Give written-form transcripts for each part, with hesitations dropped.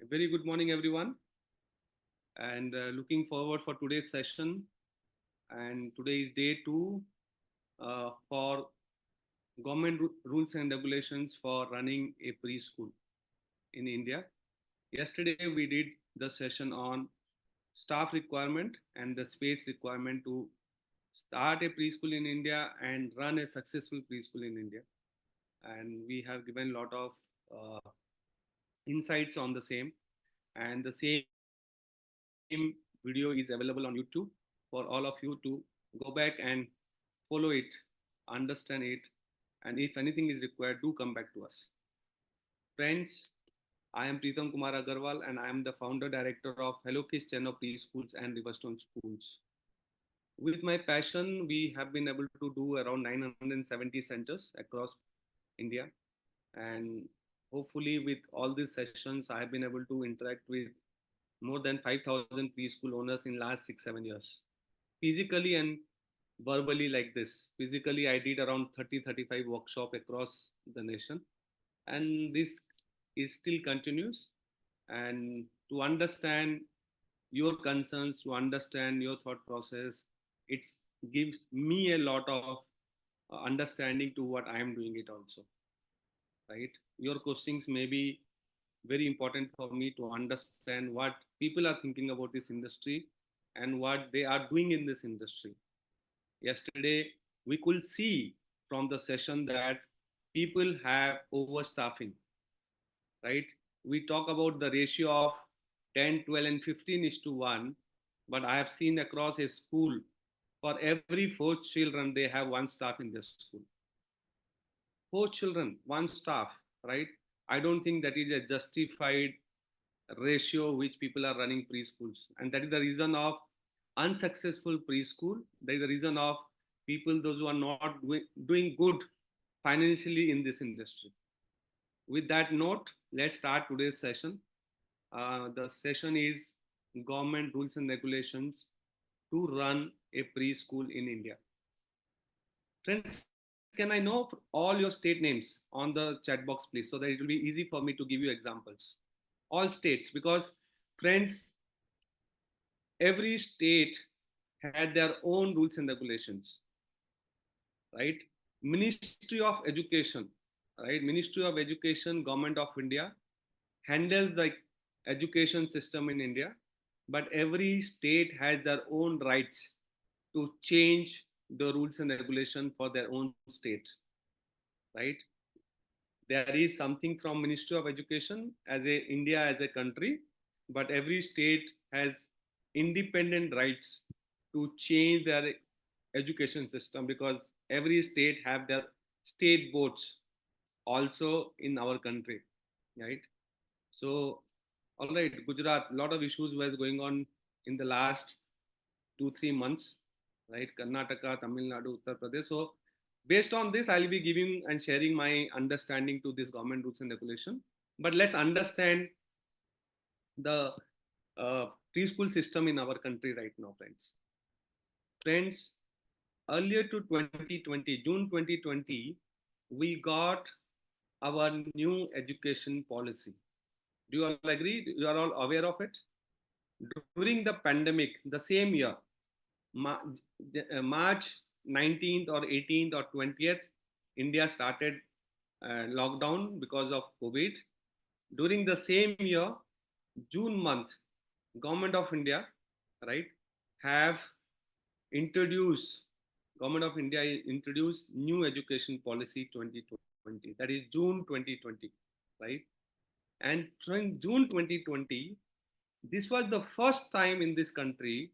Very good morning, everyone, and looking forward for today's session. And today is day two for government rules and regulations for running a preschool in India. Yesterday, we did the session on staff requirement and the space requirement to start a preschool in India and run a successful preschool in India. And we have given a lot of uh, insights on the same. And the same video is available on YouTube for all of you to go back and follow it, understand it, and if anything is required, do come back to us. Friends, I am Pritam Kumar Agrawal and I am the founder director of Hello Kids chain of Preschools and Riverstone schools. With my passion, we have been able to do around 970 centers across India, and hopefully with all these sessions, I have been able to interact with more than 5,000 preschool owners in last 6-7 years, physically and verbally like this. Physically, I did around 30-35 workshop across the nation, and this is still continues. And to understand your concerns, to understand your thought process, it gives me a lot of understanding to what I am doing it also, right? Your questions may be very important for me to understand what people are thinking about this industry and what they are doing in this industry. Yesterday, we could see from the session that people have overstaffing, right? We talk about the ratio of 10, 12, and 15 is to 1, but I have seen across a school, for every 4 children, they have one staff in their school. 4 children, one staff, right? I don't think that is a justified ratio which people are running preschools, and that is the reason of unsuccessful preschool. That is the reason of people those who are not doing good financially in this industry. With that note, let's start today's session. The session is government rules and regulations to run a preschool in India. Friends, can I know all your state names on the chat box, please, so that it will be easy for me to give you examples? All states, because friends, every state had their own rules and regulations, right? Ministry of Education, right? Ministry of Education, Government of India handles the education system in India, but every state has their own rights to change the rules and regulation for their own state, right? There is something from Ministry of Education as a India as a country, but every state has independent rights to change their education system, because every state have their state boards also in our country, right? So, all right, Gujarat, a lot of issues was going on in the last 2-3 months, right? Karnataka, Tamil Nadu, Uttar Pradesh. So, based on this, I'll be giving and sharing my understanding to this government rules and regulation. But let's understand the preschool system in our country right now, friends. Friends, earlier to 2020, June 2020, we got our new education policy. Do you all agree? You are all aware of it? During the pandemic, the same year, March 19th or 18th or 20th, India started lockdown because of COVID. During the same year, June month, Government of India, right, have introduced Government of India introduced new education policy 2020. That is June 2020, right? And during June 2020, this was the first time in this country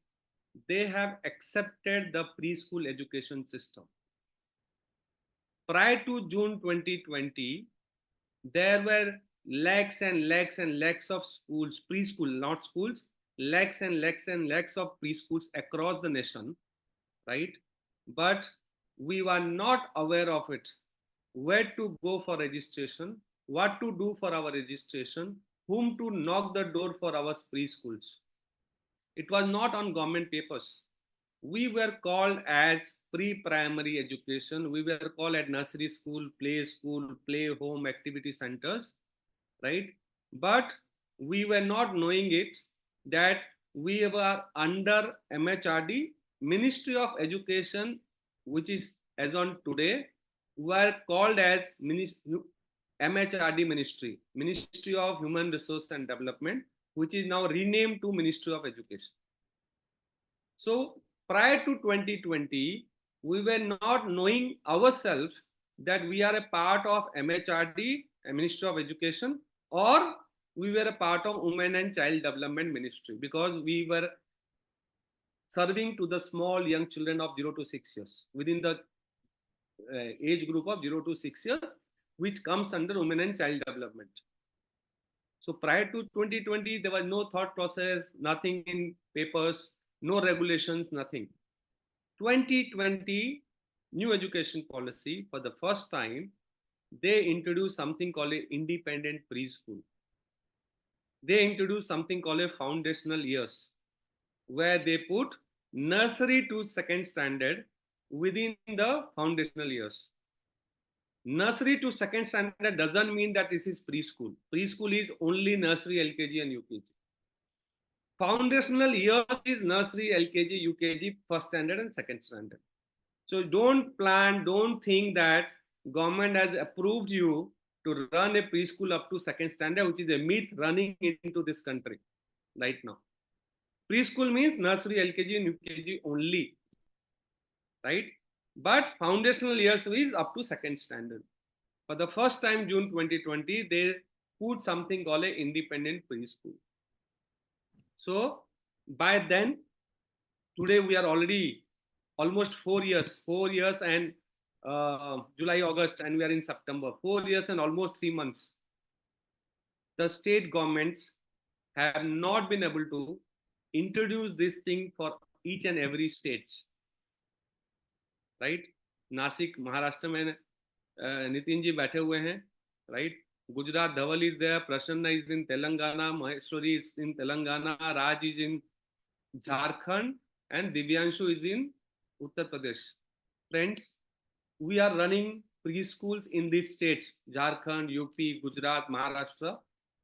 they have accepted the preschool education system. Prior to June 2020, there were lakhs and lakhs and lakhs of schools, preschool, not schools, lakhs and lakhs and lakhs of preschools across the nation, right? But we were not aware of it. Where to go for registration, what to do for our registration, whom to knock the door for our preschools. It was not on government papers. We were called as pre-primary education. We were called at nursery school, play home, activity centers, right? But we were not knowing it that we were under MHRD, Ministry of Education, which is as on today, were called as MHRD Ministry, Ministry of Human Resource and Development, which is now renamed to Ministry of Education. So prior to 2020, we were not knowing ourselves that we are a part of MHRD, Ministry of Education, or we were a part of Women and Child Development Ministry, because we were serving to the small young children of 0 to 6 years within the age group of 0 to 6 years, which comes under Women and Child Development. So prior to 2020, there was no thought process, nothing in papers, no regulations, nothing. 2020 new education policy, for the first time, they introduced something called a independent preschool. They introduced something called a foundational years, where they put nursery to second standard within the foundational years. Nursery to second standard doesn't mean that this is preschool. Preschool is only nursery, LKG and UKG. Foundational years is nursery, LKG, UKG, first standard and second standard. So don't think that government has approved you to run a preschool up to second standard, which is a myth running into this country right now. Preschool means nursery, LKG and UKG only, right? But foundational years is up to second standard. For the first time, June 2020, they put something called an independent preschool. So by then, today we are already almost 4 years and July, August, and we are in September. 4 years and almost 3 months. The state governments have not been able to introduce this thing for each and every state. Right? Nashik Maharashtra में नितिन जी बैठे हुए हैं, right? Gujarat, Dhaval is there, Prasanna is in Telangana, Maheshwari is in Telangana, Raj is in Jharkhand, and Divyanshu is in Uttar Pradesh. Friends, we are running preschools in these states, Jharkhand, UP, Gujarat, Maharashtra,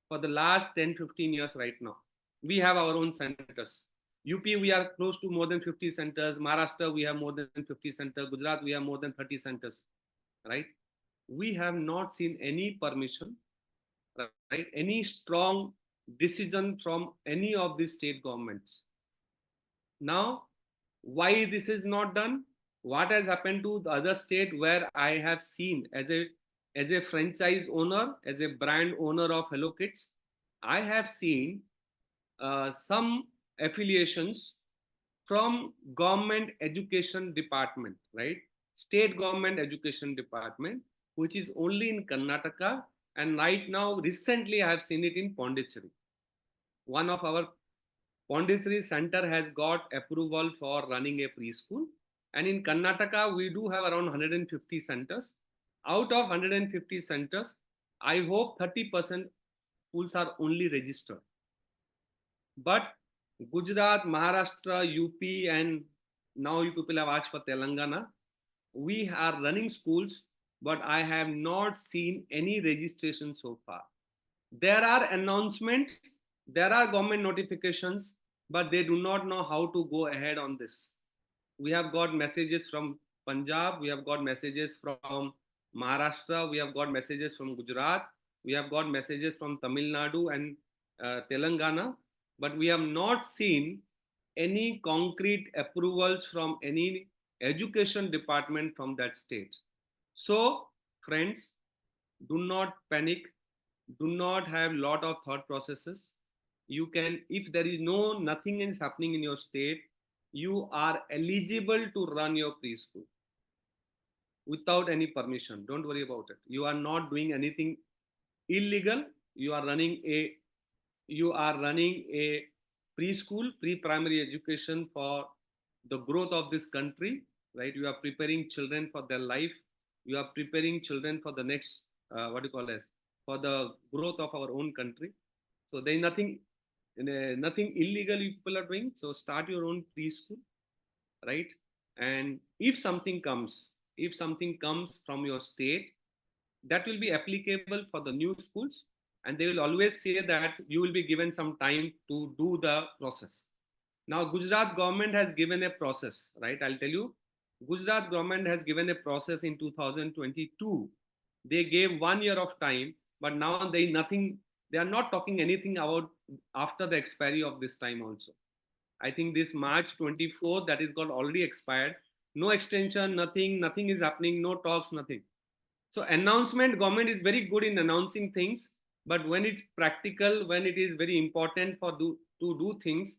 for the last 10-15 years right now. We have our own centers. UP, we are close to more than 50 centers. Maharashtra, we have more than 50 centers. Gujarat, we have more than 30 centers, right? We have not seen any permission, right? Any strong decision from any of the state governments. Now, why this is not done? What has happened to the other state where I have seen as a franchise owner, as a brand owner of Hello Kids, I have seen some affiliations from government education department, right? State government education department, which is only in Karnataka, and right now recently I have seen it in Pondicherry. One of our Pondicherry center has got approval for running a preschool, and in Karnataka we do have around 150 centers. Out of 150 centers, I hope 30% schools are only registered. But Gujarat, Maharashtra, UP, and now you people have asked for Telangana. We are running schools, but I have not seen any registration so far. There are announcements, there are government notifications, but they do not know how to go ahead on this. We have got messages from Punjab, we have got messages from Maharashtra, we have got messages from Gujarat, we have got messages from Tamil Nadu and Telangana, but we have not seen any concrete approvals from any education department from that state. So, friends, do not panic, do not have lot of thought processes. You can, if there is nothing is happening in your state, you are eligible to run your preschool without any permission. Don't worry about it. You are not doing anything illegal. You are running a preschool, pre-primary education for the growth of this country, right? You are preparing children for their life. You are preparing children for the next, for the growth of our own country. So there is nothing illegal you people are doing. So start your own preschool, right? And if something comes from your state, that will be applicable for the new schools. and they will always say that you will be given some time to do the process. Now, Gujarat government has given a process, right? I'll tell you. Gujarat government has given a process in 2022. They gave 1 year of time, but now they nothing. They are not talking anything about after the expiry of this time also. I think this March 24 that is got already expired. No extension, nothing, nothing is happening. No talks, nothing. So announcement, government is very good in announcing things, but when it's practical, when it is very important to do things,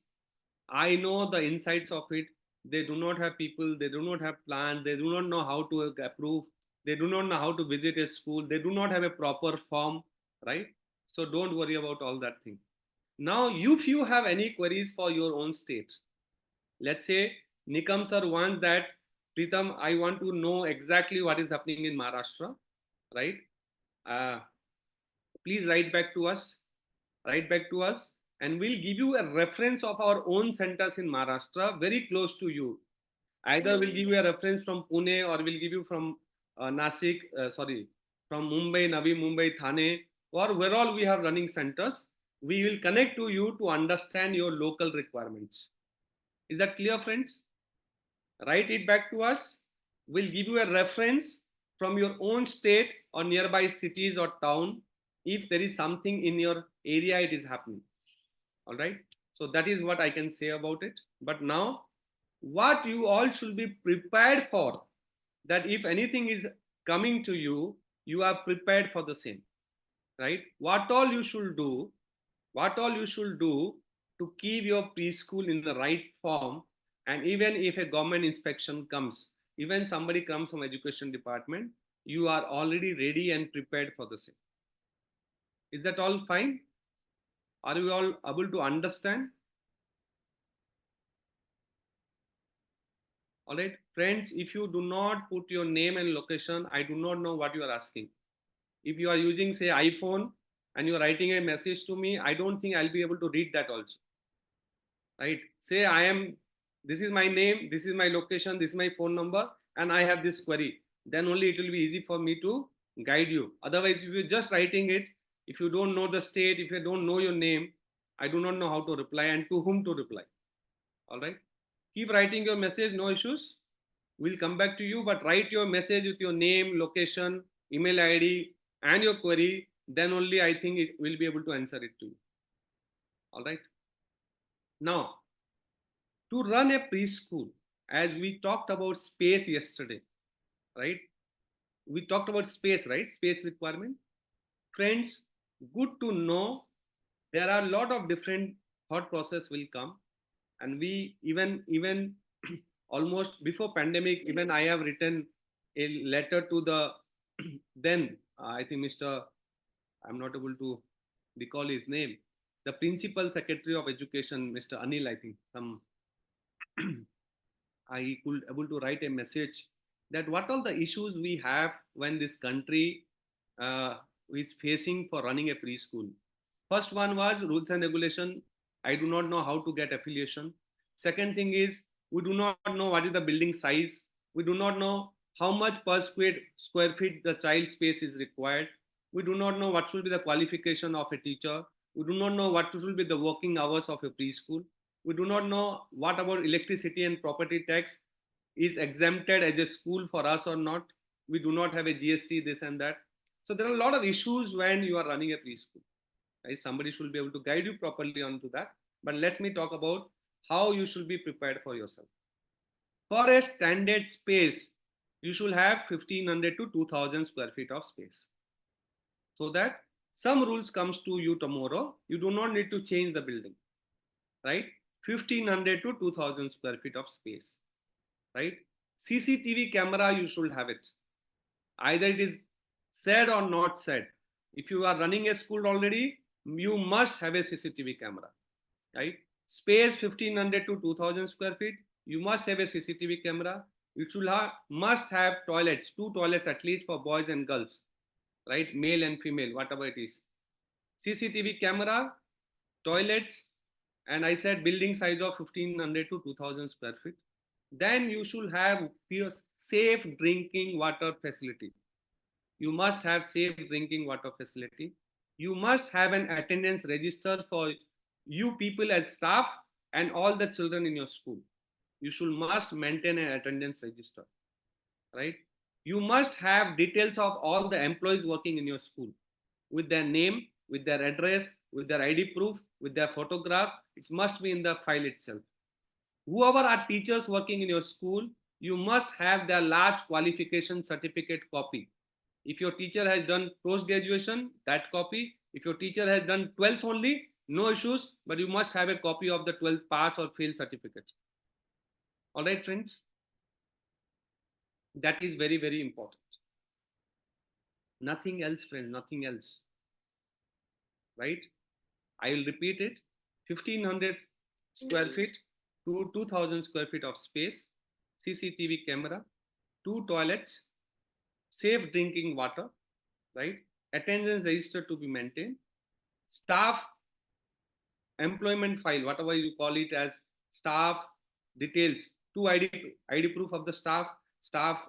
I know the insights of it. They do not have people, they do not have plans, they do not know how to approve, they do not know how to visit a school, they do not have a proper form, right? So don't worry about all that thing. Now, if you have any queries for your own state, let's say Nikam sir wants that, Pritam, I want to know exactly what is happening in Maharashtra, right? Uh, Please write back to us, and we'll give you a reference of our own centers in Maharashtra very close to you. Either we'll give you a reference from Pune, or we'll give you from from Mumbai, Navi Mumbai, Thane, or where all we have running centers. We will connect to you to understand your local requirements. Is that clear, friends? Write it back to us. We'll give you a reference from your own state or nearby cities or town if there is something in your area it is happening. All right. So that is what I can say about it. But now, what you all should be prepared for, that if anything is coming to you, you are prepared for the same, right? What all you should do to keep your preschool in the right form, and even if a government inspection comes, even somebody comes from education department, you are already ready and prepared for the same. Is that all fine? Are you all able to understand? All right, friends, if you do not put your name and location, I do not know what you are asking. If you are using, say, iPhone, and you are writing a message to me, I don't think I'll be able to read that also. Right? Say I am, this is my name, this is my location, this is my phone number, and I have this query. Then only it will be easy for me to guide you. Otherwise, if you're just writing it, if you don't know the state, if you don't know your name, I do not know how to reply and to whom to reply. All right. Keep writing your message, no issues. We'll come back to you, but write your message with your name, location, email ID, and your query. Then only I think it will be able to answer it to you. All right. Now, to run a preschool, as we talked about space yesterday, right? We talked about space, right? Space requirement. Friends, good to know there are a lot of different thought process will come, and we even almost before pandemic, even I have written a letter to the then I think Mr. I'm not able to recall his name, the principal secretary of education, Mr. Anil, I think some I could able to write a message that what all the issues we have when this country uh, is facing for running a preschool. First one was rules and regulation. I do not know how to get affiliation. Second thing is we do not know what is the building size. We do not know how much per square feet the child space is required. We do not know what should be the qualification of a teacher. We do not know what should be the working hours of a preschool. We do not know what about electricity and property tax is exempted as a school for us or not. We do not have a GST, this and that. So there are a lot of issues when you are running a preschool. Right? Somebody should be able to guide you properly onto that. But let me talk about how you should be prepared for yourself. For a standard space, you should have 1500 to 2000 square feet of space. So that some rules comes to you tomorrow, you do not need to change the building, right? 1500 to 2000 square feet of space, right? CCTV camera, you should have it. Either it is said or not said. If you are running a school already, you must have a CCTV camera, right? Space 1500 to 2000 square feet, you must have a CCTV camera. You should have, must have toilets, two toilets at least for boys and girls, right? Male and female, whatever it is. CCTV camera, toilets, and I said building size of 1500 to 2000 square feet. Then you should have pure safe drinking water facility. You must have safe drinking water facility. You must have an attendance register for you people as staff and all the children in your school. You should must maintain an attendance register, right? You must have details of all the employees working in your school with their name, with their address, with their ID proof, with their photograph. It must be in the file itself. Whoever are teachers working in your school, you must have their last qualification certificate copy. If your teacher has done post graduation, that copy. If your teacher has done 12th only, no issues, but you must have a copy of the 12th pass or fail certificate. All right, friends, that is very, very important. Nothing else, friends, nothing else, right? I will repeat it. 1500 square feet to 2000 square feet of space, CCTV camera, 2 toilets, safe drinking water, right? Attendance register to be maintained, staff employment file, whatever you call it as staff details, two ID proof of the staff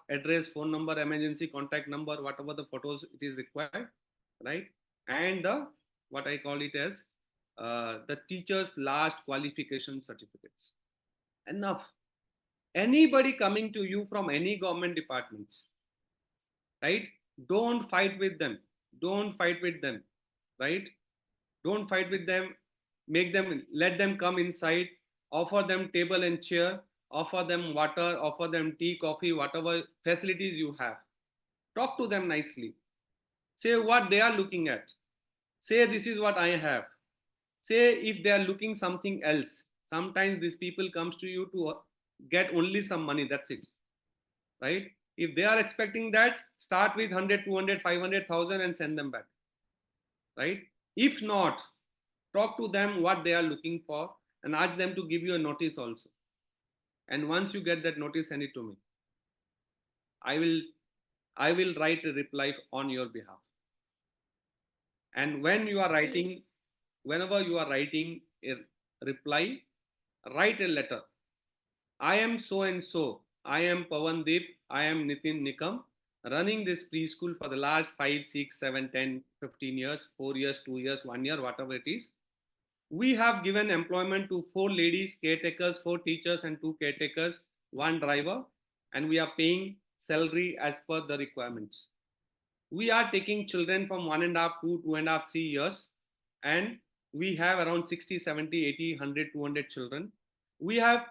address, phone number, emergency contact number, whatever the photos it is required, right? And the what I call it as the teacher's last qualification certificates. Enough. Anybody coming to you from any government departments, right? Don't fight with them. Don't fight with them, right? Don't fight with them. Make them, let them come inside, offer them table and chair, offer them water, offer them tea, coffee, whatever facilities you have. Talk to them nicely. Say what they are looking at. Say this is what I have. Say if they are looking something else. Sometimes these people comes to you to get only some money. That's it, right? If they are expecting that, start with 100, 200, 500,000 and send them back, right? If not, talk to them what they are looking for and ask them to give you a notice also. And once you get that notice, send it to me. I will I will write a reply on your behalf. And when you are writing, whenever you are writing a reply, write a letter. I am so and so. I am Pavandeep. I am Nitin Nikam, running this preschool for the last 5, 6, 7, 10, 15 years, 4 years, 2 years, 1 year, whatever it is. We have given employment to 4 ladies caretakers, 4 teachers and 2 caretakers, 1 driver, and we are paying salary as per the requirements. We are taking children from 1.5 to 2.5, 3 years, and we have around 60, 70, 80, 100, 200 children. We have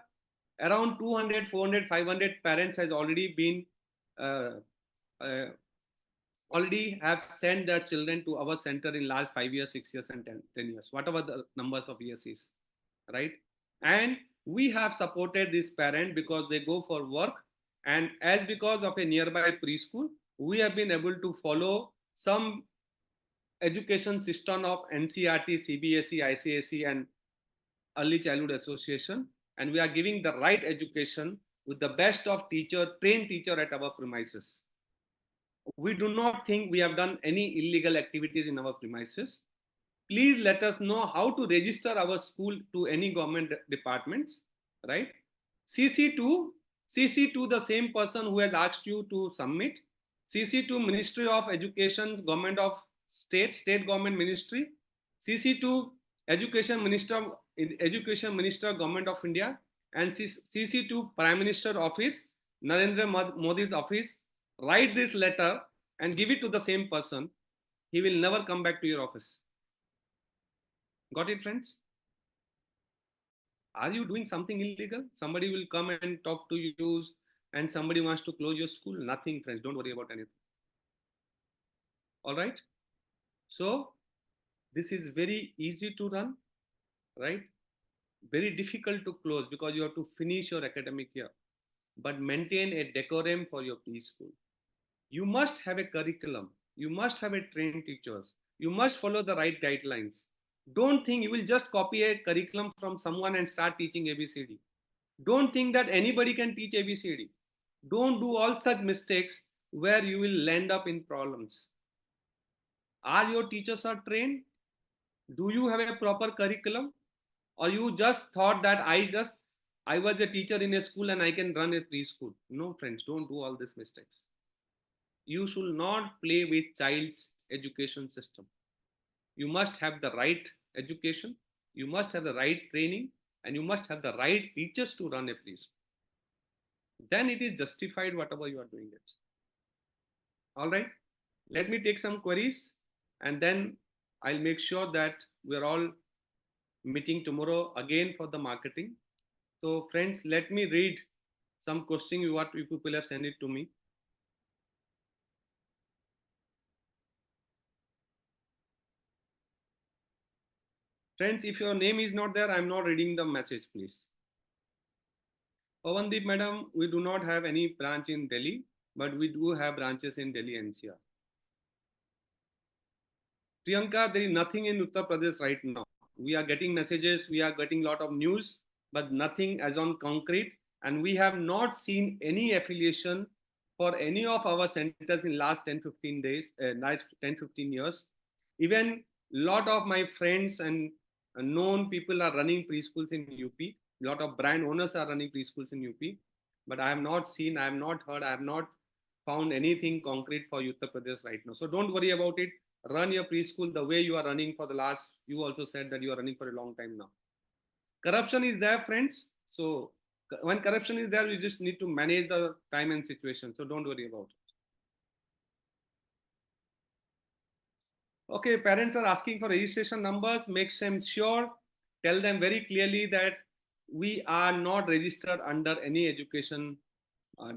around 200, 400, 500 parents has already been uh, uh, already have sent their children to our center in last 5 years, 6 years and 10 years, whatever the numbers of years is, right? And we have supported this parent because they go for work, and as because of a nearby preschool, we have been able to follow some education system of NCRT, CBSE, ICSE and Early Childhood Association, and we are giving the right education with the best of trained teacher at our premises. We do not think we have done any illegal activities in our premises. Please let us know how to register our school to any government departments, right? CC2, CC2, the same person who has asked you to submit. CC2, Ministry of Education, Government of State Government Ministry. CC2, Education Minister, Government of India. And CC2, Prime Minister Office, Narendra Modi's office. Write this letter and give it to the same person. He will never come back to your office. Got it, friends? Are you doing something illegal? Somebody will come and talk to you and somebody wants to close your school? Nothing, friends. Don't worry about anything. All right. So this is very easy to run, right? Very difficult to close because you have to finish your academic year, but maintain a decorum for your preschool. You must have a curriculum. You must have a trained teachers. You must follow the right guidelines. Don't think you will just copy a curriculum from someone and start teaching ABCD. Don't think that anybody can teach ABCD. Don't do all such mistakes where you will land up in problems. Are your teachers are trained? Do you have a proper curriculum? Or you just thought that I was a teacher in a school and I can run a preschool? No, friends, don't do all these mistakes. You should not play with child's education system. you must have the right education, you must have the right training, and you must have the right teachers to run a preschool. Then it is justified whatever you are doing it. All right, let me take some queries, and then I'll make sure that we're all meeting tomorrow again for the marketing. So friends, let me read some questions what you people have sent it to me. Friends, if your name is not there, I'm not reading the message, please. Pavandeep madam, we do not have any branch in Delhi, but we do have branches in Delhi NCR. Priyanka, there is nothing in Uttar Pradesh right now. We are getting messages, we are getting a lot of news, but nothing as on concrete. And we have not seen any affiliation for any of our centers in last 10, 15 days, last 10, 15 years. Even lot of my friends and known people are running preschools in UP. Lot of brand owners are running preschools in UP. But I have not seen, I have not heard, I have not found anything concrete for Uttar Pradesh right now. So don't worry about it. Run your preschool the way you are running for the last, you also said that you are running for a long time now. Corruption is there, friends. So when corruption is there, you just need to manage the time and situation. So don't worry about it. Okay, parents are asking for registration numbers. Make them sure. Tell them very clearly that we are not registered under any education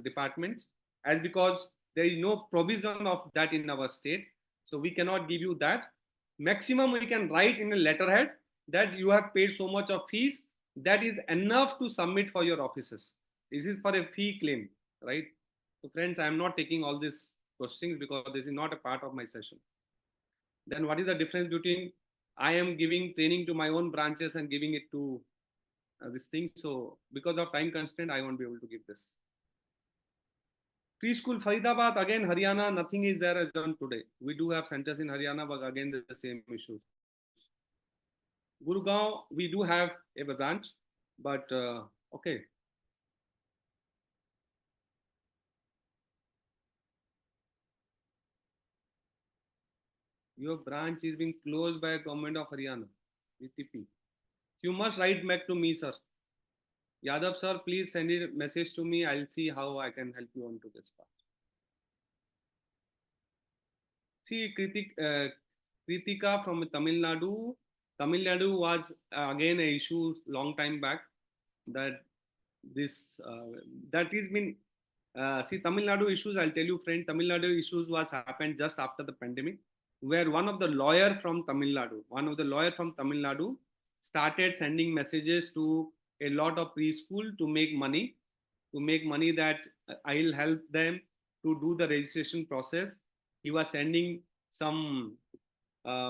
departments, as because there is no provision of that in our state. So we cannot give you that. Maximum we can write in a letterhead that you have paid so much of fees. That is enough to submit for your offices. This is for a fee claim, right? So friends, I am not taking all these questions because this is not a part of my session. Then what is the difference between I am giving training to my own branches and giving it to this thing? So because of time constraint, I won't be able to give this. Preschool Faridabad, again Haryana, nothing is there as on today. We do have centers in Haryana, but again the same issues. Gurgaon, we do have a branch, but okay. Your branch is being closed by government of Haryana, VTP. You must write back to me, sir. Yadav sir, please send a message to me. I'll see how I can help you on to this part. See, Kritika from Tamil Nadu. Tamil Nadu was again a issue long time back that this that is been see Tamil Nadu issues. I'll tell you, friend. Tamil Nadu issues was happened just after the pandemic, where one of the lawyer from Tamil Nadu, started sending messages to a lot of preschool to make money that I'll help them to do the registration process. He was sending some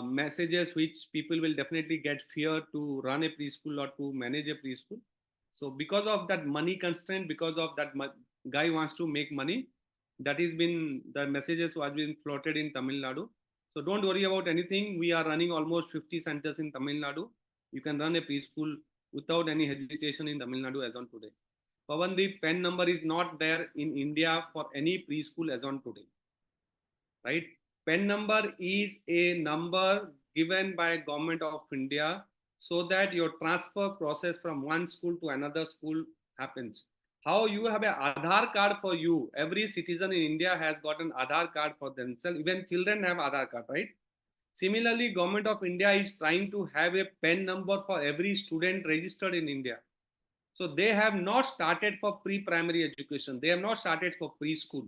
messages which people will definitely get fear to run a preschool or to manage a preschool. So because of that money constraint, because of that guy wants to make money, that has been the messages have been floated in Tamil Nadu. So don't worry about anything. We are running almost 50 centers in Tamil Nadu. You can run a preschool without any hesitation in Tamil Nadu as on today. Pavan, the PAN number is not there in India for any preschool as on today, right? PAN number is a number given by Government of India so that your transfer process from one school to another school happens. How you have an Aadhaar card for you? Every citizen in India has got an Aadhaar card for themselves. Even children have Aadhaar card, right? Similarly, Government of India is trying to have a PAN number for every student registered in India. So they have not started for pre-primary education. They have not started for preschool.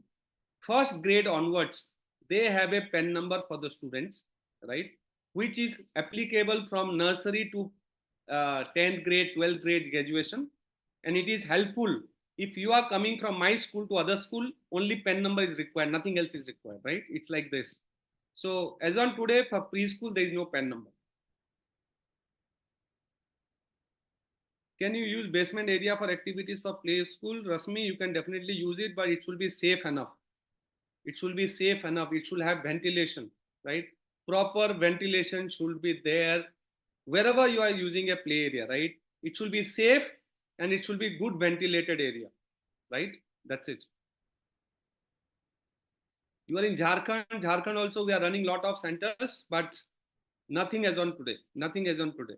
First grade onwards, they have a PAN number for the students, right? Which is applicable from nursery to 10th grade, 12th grade graduation. And it is helpful. If you are coming from my school to other school, only PAN number is required. Nothing else is required, right? It's like this. So as on today, for preschool, there is no PAN number. Can you use basement area for activities for play school? Rasmi, you can definitely use it, but it should be safe enough. It should be safe enough. It should have ventilation, right? Proper ventilation should be there wherever you are using a play area, right? It should be safe and it should be good ventilated area, right? That's it. You are in Jharkhand. Jharkhand also we are running lot of centers, but Nothing as on today. Nothing as on today.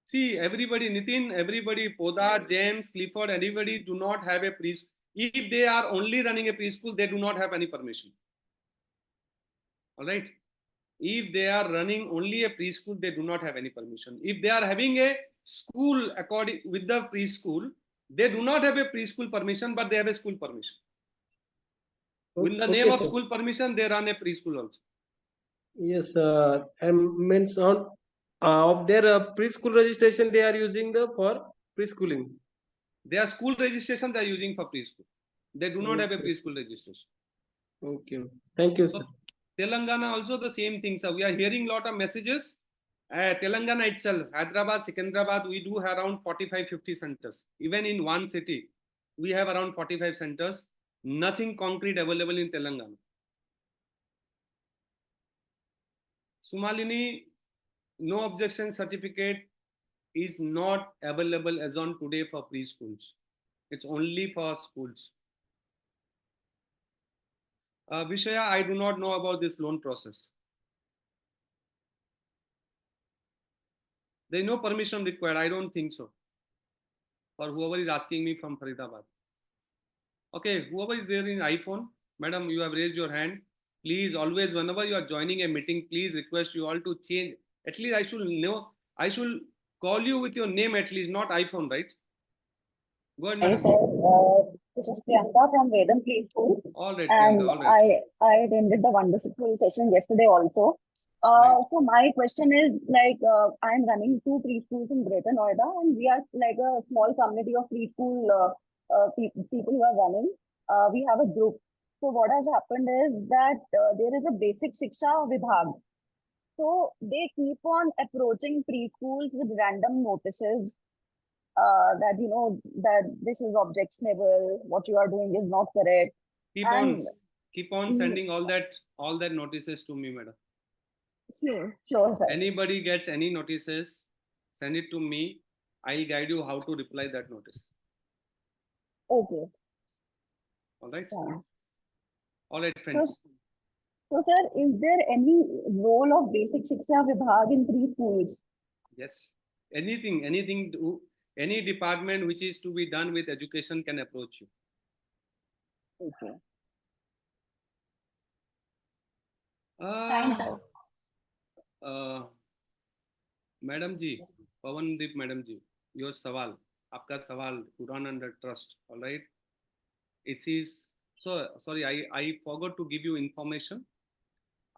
See, everybody, Nitin, everybody, Podar, James, Clifford, everybody do not have a preschool. If they are only running a preschool, they do not have any permission. All right. If they are running only a preschool, they do not have any permission. If they are having a school according with the preschool, they do not have a preschool permission, but they have a school permission. In the name of sir. school permission, they run a preschool also. Yes, and means on of their preschool registration they are using the for preschooling. Their school registration they are using for preschool. They do not have a preschool registration. Okay. Thank you, sir. So, Telangana also the same thing. So we are hearing a lot of messages. Telangana itself, Hyderabad, Secunderabad, we do have around 45-50 centers. Even in one city, we have around 45 centers. Nothing concrete available in Telangana. Sumalini, no objection certificate is not available as on today for preschools. It's only for schools. Vishaya, I do not know about this loan process. There is no permission required. I don't think so. For whoever is asking me from Faridabad. Okay, whoever is there in iPhone, madam, you have raised your hand. Please, always, whenever you are joining a meeting, please request you all to change. At least I should know. I should call you with your name at least, not iPhone, right? Go ahead, madam. This is Priyanka from Vedam Play School. All right, And Priyanka, all right. I attended the wonderful session yesterday also. Right. So my question is like I'm running two preschools in Greater Noida, and we are like a small community of preschool people who are running. We have a group. So what has happened is that there is a basic Shiksha Vibhag. So they keep on approaching preschools with random notices that that this is objectionable, what you are doing is not correct. Keep on sending all that notices to me, madam. Sure, sir. Anybody gets any notices, send it to me. I'll guide you how to reply that notice. Okay. All right. Yeah. All right, friends. So, sir, is there any role of basic Shiksha Vibhag in preschools? Yes. Anything, any department which is to be done with education can approach you. Okay. Thanks, sir. Madam ji, Pavandeep madam ji, your सवाल, आपका सवाल to run under trust. All right. It is so sorry. I forgot to give you information.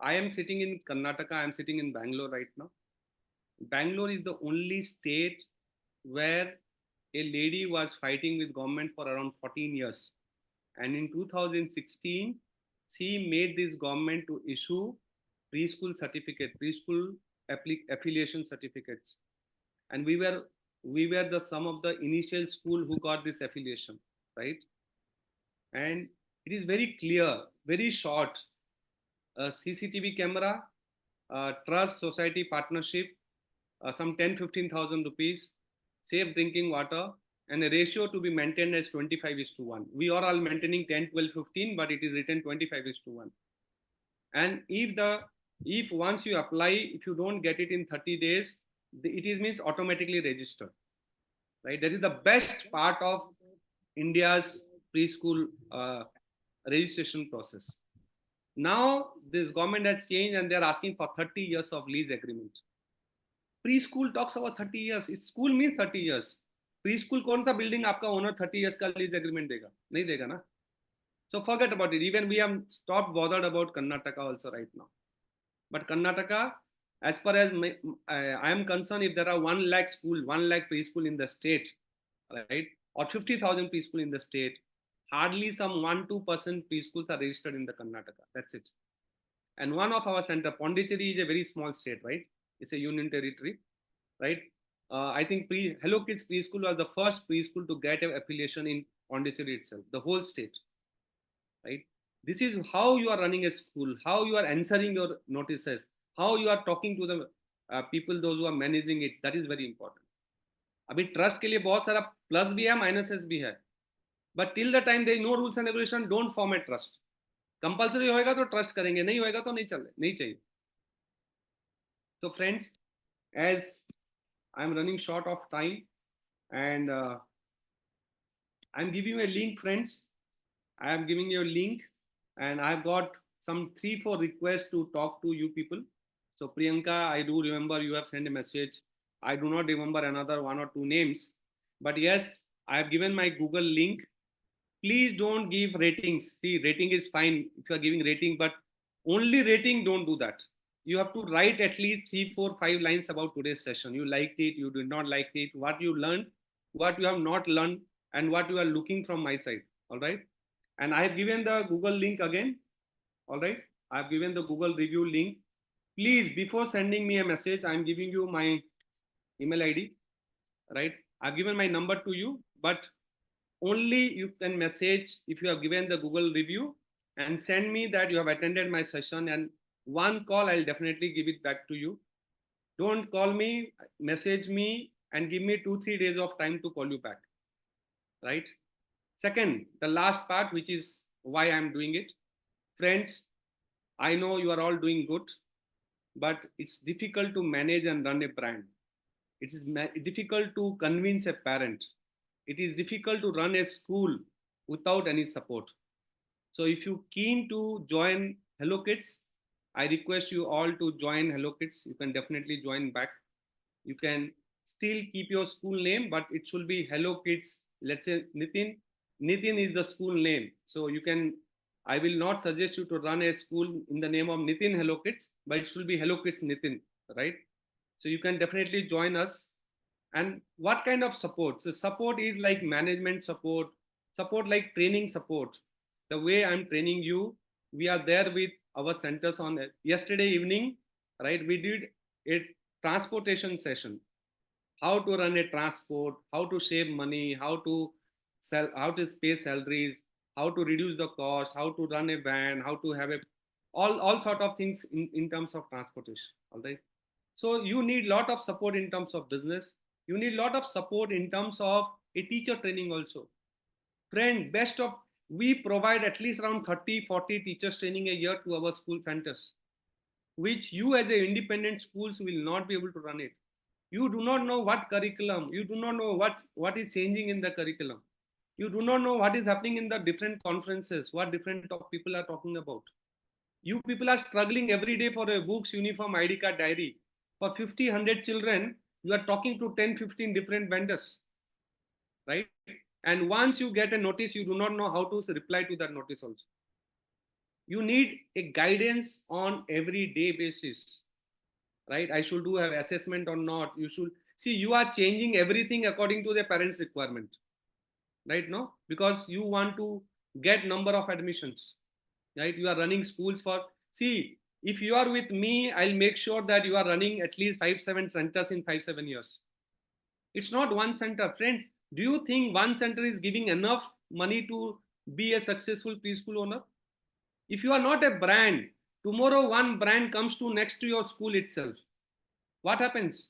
I am sitting in Karnataka. I am sitting in Bangalore right now. Bangalore is the only state where a lady was fighting with government for around 14 years, and in 2016 she made this government to issue preschool certificate, preschool affiliation certificates, and we were the some of the initial school who got this affiliation, right? And it is very clear, very short. CCTV camera, trust society partnership, some 10-15,000 rupees, safe drinking water, and a ratio to be maintained as 25:1. We are all maintaining 10, 12, 15, but it is written 25:1. And if once you apply, if you don't get it in 30 days, it is means automatically registered, right? That is the best part of India's preschool registration process. Now this government has changed and they are asking for 30 years of lease agreement. Preschool talks about 30 years. It's school means 30 years. Preschool कौन सा building आपका owner 30 years का lease agreement देगा? नहीं देगा ना? So forget about it. Even we have stopped bothered about Karnataka also right now. But Karnataka, as far as I am concerned, if there are 1 lakh school, 1 lakh preschool in the state, right, or 50,000 preschool in the state, hardly some 1-2% preschools are registered in the Karnataka. That's it. And one of our center, Pondicherry, is a very small state, right? It's a union territory, right? I think Hello Kids preschool was the first preschool to get an affiliation in Pondicherry itself, the whole state, right? This is how you are running a school, how you are answering your notices, how you are talking to the people, those who are managing it. That is very important. अभी trust के लिए बहुत सारा plus भी है, minuses भी है. But till the time there is no rules and regulation, don't form a trust. Compulsory होएगा तो trust करेंगे, नहीं होएगा तो नहीं चाहिए. So friends, as I'm running short of time, and I'm giving you a link, friends. I am giving you a link, and I've got some 3-4 requests to talk to you people. So Priyanka, I do remember you have sent a message. I do not remember another 1 or 2 names, but yes, I have given my Google link. Please don't give ratings. See, rating is fine if you are giving rating, but only rating, don't do that. You have to write at least 3, 4, 5 lines about today's session. You liked it, you did not like it, what you learned, what you have not learned, and what you are looking from my side. All right. And I have given the Google link again. All right. I have given the Google review link. Please, before sending me a message, I'm giving you my email ID. Right. I've given my number to you, but only you can message if you have given the Google review and send me that you have attended my session, and one call, I'll definitely give it back to you. Don't call me, message me and give me 2-3 days of time to call you back. Right. Second, the last part, which is why I'm doing it. Friends, I know you are all doing good, but it's difficult to manage and run a brand. It is difficult to convince a parent. It is difficult to run a school without any support. So if you keen to join Hello Kids, I request you all to join Hello Kids. You can definitely join back. You can still keep your school name, but it should be Hello Kids. Let's say Nitin. Nitin is the school name. So you can, I will not suggest you to run a school in the name of Nitin Hello Kids, but it should be Hello Kids Nitin, right? So you can definitely join us. And what kind of support? So support is like management support, support like training support. The way I'm training you, we are there with our centers on it. Yesterday evening, right? We did a transportation session. How to run a transport, how to save money, how to sell, how to pay salaries, how to reduce the cost, how to run a van, how to have a all sort of things in terms of transportation. All right. So you need lot of support in terms of business. You need lot of support in terms of a teacher training also. Friend, best of, we provide at least around 30-40 teachers training a year to our school centers, which you as a independent schools will not be able to run it. You do not know what curriculum, you do not know what is changing in the curriculum. You do not know what is happening in the different conferences, what different people are talking about. You people are struggling every day for a books, uniform, ID card, diary. For 50, 100 children, you are talking to 10, 15 different vendors, right? And once you get a notice, you do not know how to reply to that notice also. You need a guidance on every day basis, right? I should do have assessment or not. You should see, you are changing everything according to the parents' requirement, right? No, because you want to get number of admissions, right? You are running schools for, see, if you are with me, I'll make sure that you are running at least 5-7 centers in 5-7 years. It's not one center. Friends, do you think one center is giving enough money to be a successful preschool owner? If you are not a brand, tomorrow one brand comes to next to your school itself. What happens?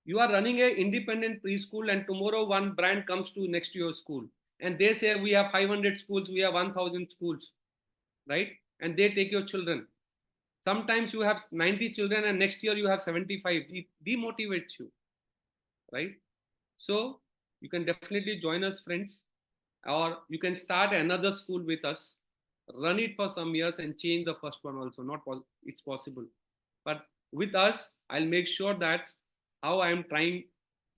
You are running an independent preschool and tomorrow one brand comes to next to your school and they say we have 500 schools, we have 1000 schools, right? And they take your children. Sometimes you have 90 children and next year you have 75. It demotivates you, right? So you can definitely join us, friends, or you can start another school with us, run it for some years and change the first one also. Not it's possible, but with us, I'll make sure that how I'm trying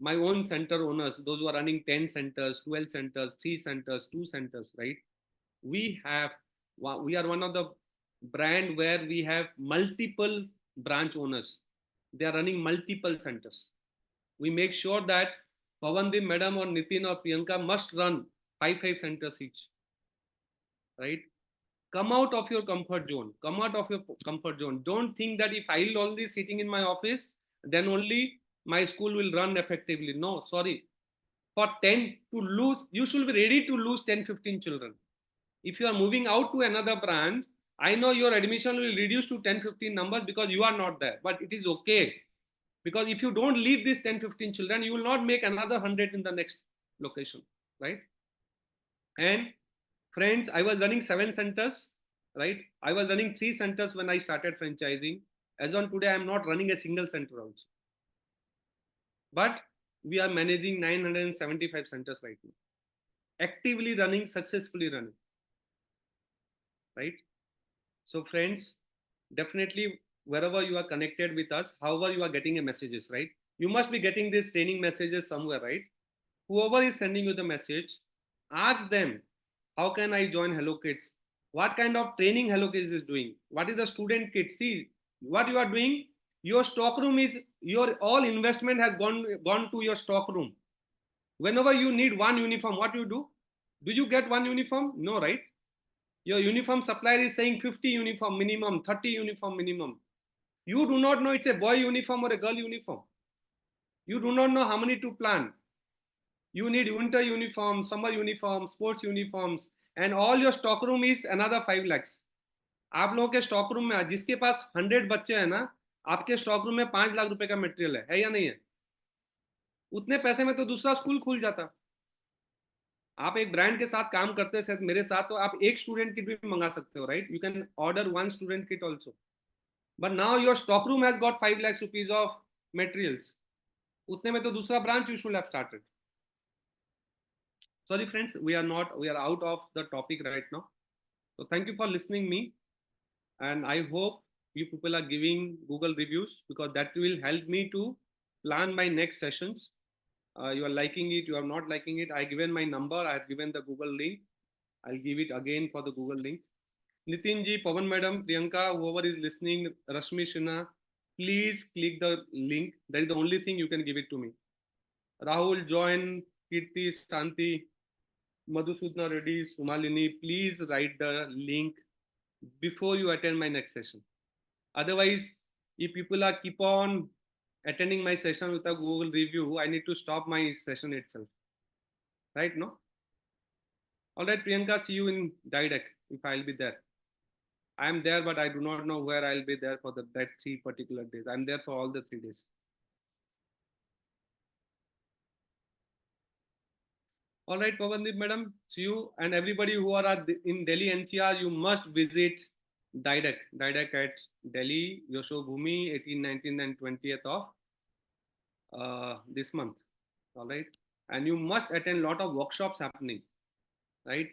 my own center owners, those who are running 10 centers, 12 centers, 3 centers, 2 centers, right? We are one of the brand where we have multiple branch owners. They are running multiple centers. We make sure that Pavandeep madam or Nitin or Priyanka must run 5 centers each, right? Come out of your comfort zone. Come out of your comfort zone. Don't think that if I'll only sitting in my office, then only my school will run effectively. No, sorry. For 10 to lose, you should be ready to lose 10-15 children. If you are moving out to another branch, I know your admission will reduce to 10-15 numbers because you are not there, but it is okay. Because if you don't leave these 10-15 children, you will not make another 100 in the next location, right? And friends, I was running 7 centers, right? I was running 3 centers when I started franchising. As on today, I'm not running a single center also. But we are managing 975 centers right now. Actively running, successfully running, right? So friends, definitely wherever you are connected with us, however you are getting a messages, right? You must be getting these training messages somewhere, right? Whoever is sending you the message, ask them, how can I join Hello Kids? What kind of training Hello Kids is doing? What is the student kit? See, what you are doing, your stock room is, your all investment has gone to your stock room. Whenever you need one uniform, what you do you get one uniform? No, right? Your uniform supplier is saying 50 uniform minimum, 30 uniform minimum. You do not know it's a boy uniform or a girl uniform. You do not know how many to plan. You need winter uniforms, summer uniforms, sports uniforms, and all your stock room is another 5 lakhs. आप लोगों के stock room में जिसके पास 100 बच्चे हैं ना, आपके stock room में 5 लाख रुपए का मटेरियल है या नहीं है? उतने पैसे में तो दूसरा स्कूल खुल जाता। आप एक ब्रांड के साथ काम करते हैं मेरे साथ, तो आप एक स्टूडेंट किट भी मंगा सकते हो, right? You can order 1 student kit also, but now your stock room has got 5 lakhs rupees of materials. उतने में तो दूसरा branch you should have started. Sorry friends, we are out of the topic right now. So thank you for listening me, and I hope you people are giving Google reviews, because that will help me to plan my next sessions. You are liking it, you are not liking it, I given my number, I have given the Google link. I'll give it again for the Google link. Nitin ji, Pawan madam, Priyanka, whoever is listening, Rashmi Shina, please click the link. That is the only thing you can give it to me. Rahul, join, Kirti, Santi, Madhusudna Reddy, Sumalini, please write the link before you attend my next session. Otherwise, if people are keep on attending my session with a Google review, I need to stop my session itself. Right, no? All right, Priyanka, see you in Didec if I'll be there. I am there, but I do not know where I'll be there for that 3 particular days. I'm there for all the 3 days. All right, Pavandip madam, see you, and everybody who are in Delhi NCR, you must visit Didec at Delhi, Yashobhumi, 18, 19, and 20th of this month. All right, and you must attend a lot of workshops happening, right?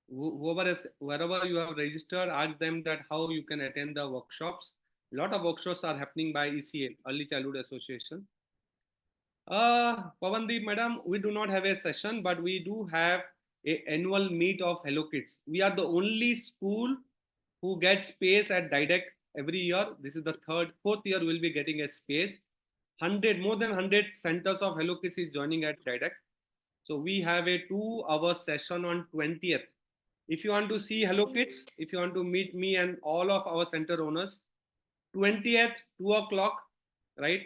Wherever you have registered, ask them that how you can attend the workshops. A lot of workshops are happening by ECA, Early Childhood Association. Pavandeep madam, we do not have a session, but we do have a annual meet of Hello Kids. We are the only school who gets space at Didec every year. This is the fourth year we'll be getting a space. More than 100 centers of Hello Kids is joining at Didec. So we have a 2-hour session on 20th. If you want to see Hello Kids, if you want to meet me and all of our center owners, 20th, 2 o'clock, right?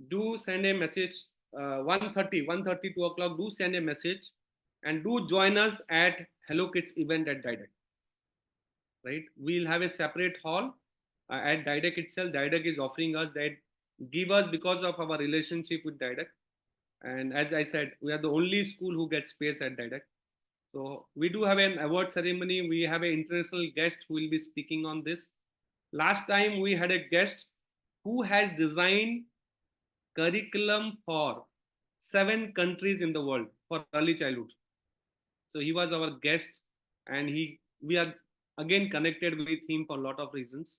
Do send a message, 1:30, 2 o'clock, do send a message and do join us at Hello Kids event at Didec, right? We'll have a separate hall at Didec itself. Didec is offering us that, give us, because of our relationship with Didec. And as I said, we are the only school who gets space at Didec. So we do have an award ceremony. We have an international guest who will be speaking on this. Last time we had a guest who has designed curriculum for 7 countries in the world for early childhood. So he was our guest, and we are again connected with him for a lot of reasons.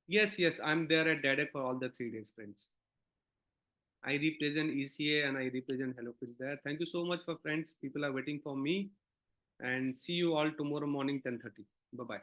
Yes, I'm there at Didec for all the 3 days, friends. I represent ECA and I represent Hello Kids there. Thank you so much for friends. People are waiting for me, and see you all tomorrow morning 10:30. Bye-bye.